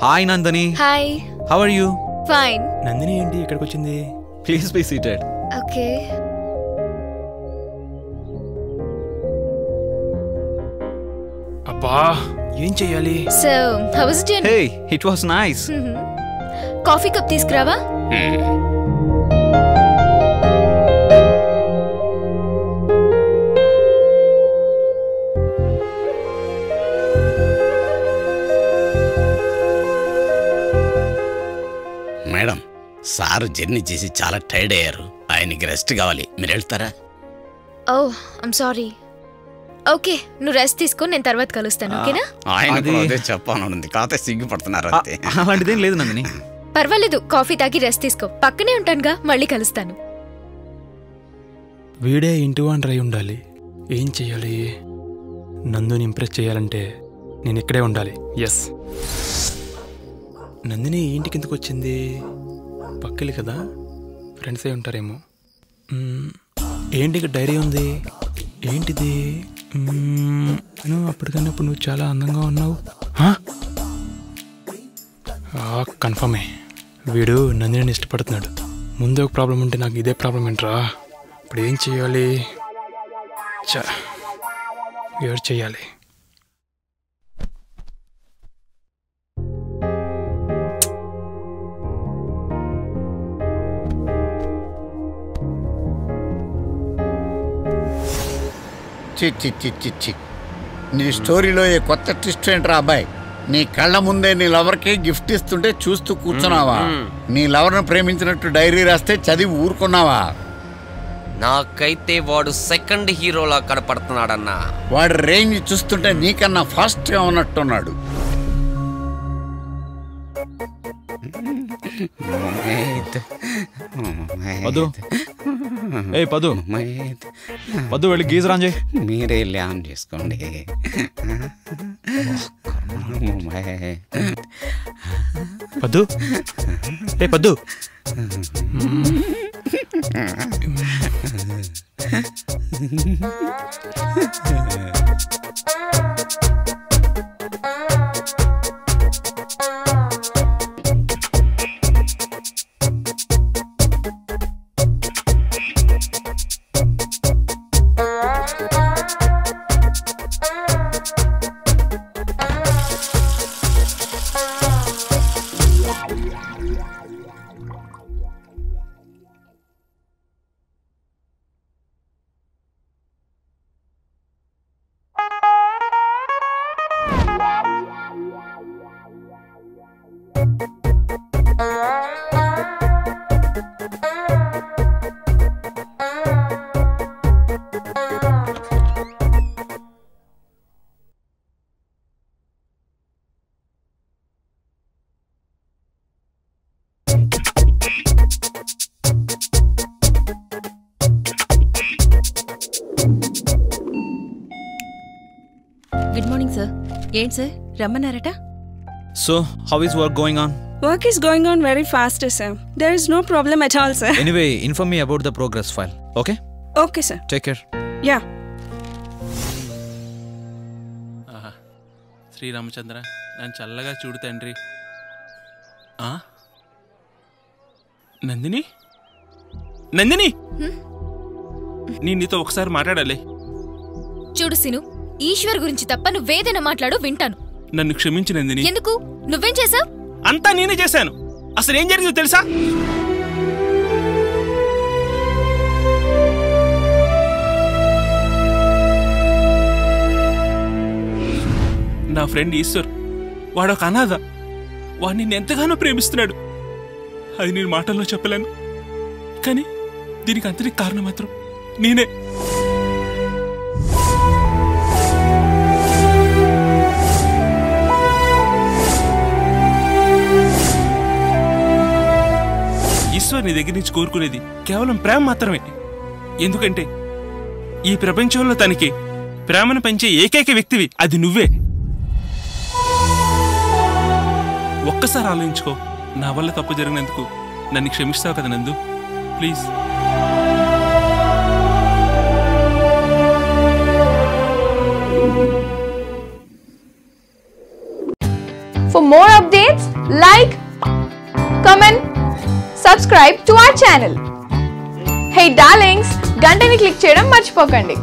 Hi Nandini. Hi. How are you? Fine. Nandini ఏంటి ఇక్కడికి వచ్చింది? Please be seated. ఓకే. అబ్బా ఏం చెయ్యాలి? So how was it? Hey, it was nice. Coffee cup తీసుకురావా? మేడం, సార్ జర్నీ చేసి చాలా టైర్డ్ అయ్యారు. ఆయనకి రెస్ట్ కావాలి, మీరు వెళ్తారా? Oh I'm sorry. ఓకే, నువ్వు రెస్ట్ తీసుకో, నేను తర్వాత కలుస్తాను. ఓకేనా? ఆయన అదే చెప్పాలనుంది, కాకపోతే సిగ్గుపడుతున్నారు అంతే. అలాంటిదేం లేదు నందిని. పర్వాలేదు, కాఫీ తాగి రెస్ట్ తీసుకో. పక్కనే ఉంటానుగా, మళ్ళీ కలుస్తాను. వీడే ఇంటి వాండర్ అయి ఉండాలి. ఏం చెయ్యాలి? నందుని ఇంప్రెస్ చేయాలంటే నేను ఇక్కడే ఉండాలి. ఎస్. నందిని ఇంటికి ఎందుకు వచ్చింది? పక్కలే కదా, ఫ్రెండ్స్ అయి ఉంటారేమో. ఏంటి ఇక్కడ డైరీ ఉంది? ఏంటిది? అప్పటికన్నా ఇప్పుడు నువ్వు చాలా అందంగా ఉన్నావు. కన్ఫర్మే, వీడు నందిని ఇష్టపడుతున్నాడు. ముందే ఒక ప్రాబ్లం ఉంటే నాకు ఇదే ప్రాబ్లం ఏంట్రా? ఇప్పుడు ఏం చేయాలి? ఎవరు చేయాలి? చి నీ స్టోరీలో ఏ కొత్త ట్విస్ట్ ఏంట్రా అబ్బాయి? నీ కళ్ళ ముందే నీ లవర్కి గిఫ్ట్ ఇస్తుంటే చూస్తూ కూర్చున్నావా? నీ లవర్ను ప్రేమించినట్టు డైరీ రాస్తే చదివి ఊరుకున్నావా? నాకైతే వాడు సెకండ్ హీరోలా కనపడుతున్నాడన్నా. వాడి రేంజ్ చూస్తుంటే నీకన్నా ఫాస్ట్గా ఉన్నట్టున్నాడు. పదు, ఏ పదు, పదు వెళ్ళి గీజర్ ఆన్ చేయి. మీరే వెళ్ళి ఆన్ చేసుకోండి. పద్దు, ఏ పద్దు. Good morning sir. ఏంటి సార్ రమ్మన్నారట? So how is work going on? Work is going on very fast, sir. There is no problem at all, sir. Anyway, inform me about the progress file. Okay? Okay, sir. Take care. Yeah. Sriramachandra, నన్ను చల్లగా చూడు తండ్రి. నందిని, నందిని, నేను నీతో ఒకసారి మాట్లాడాలి. చూడు సిను, ఈశ్వర్ గురించి తప్ప నువ్వేదైనా మాట్లాడు, వింటాను. నన్ను క్షమించు నందిని. ఎందుకు? నువ్వేం చేసావు? అంతా నేనే చేశాను. అసలు ఏం జరిగిందో తెలుసా? నా ఫ్రెండ్ ఈశ్వర్, వాడొక అనాథ. వాడు నిన్ను ఎంతగానో ప్రేమిస్తున్నాడు. అది నేను మాటల్లో చెప్పలేను. కానీ దీనికి అంతటి కారణం మాత్రం నేనే. ఈశ్వర్ నీ దగ్గర నుంచి కోరుకునేది కేవలం ప్రేమ మాత్రమే. ఎందుకంటే ఈ ప్రపంచంలో తనకి ప్రేమను పెంచే ఏకైక వ్యక్తివి అది నువ్వే. ఒక్కసారి ఆలోచించుకో, నా వల్ల తప్పు జరిగినందుకు నన్ను క్షమిస్తావు కదా నందు? Please. For more updates, like, comment, subscribe to our channel. Hey darlings, గంటని click చేయడం మర్చిపోకండి.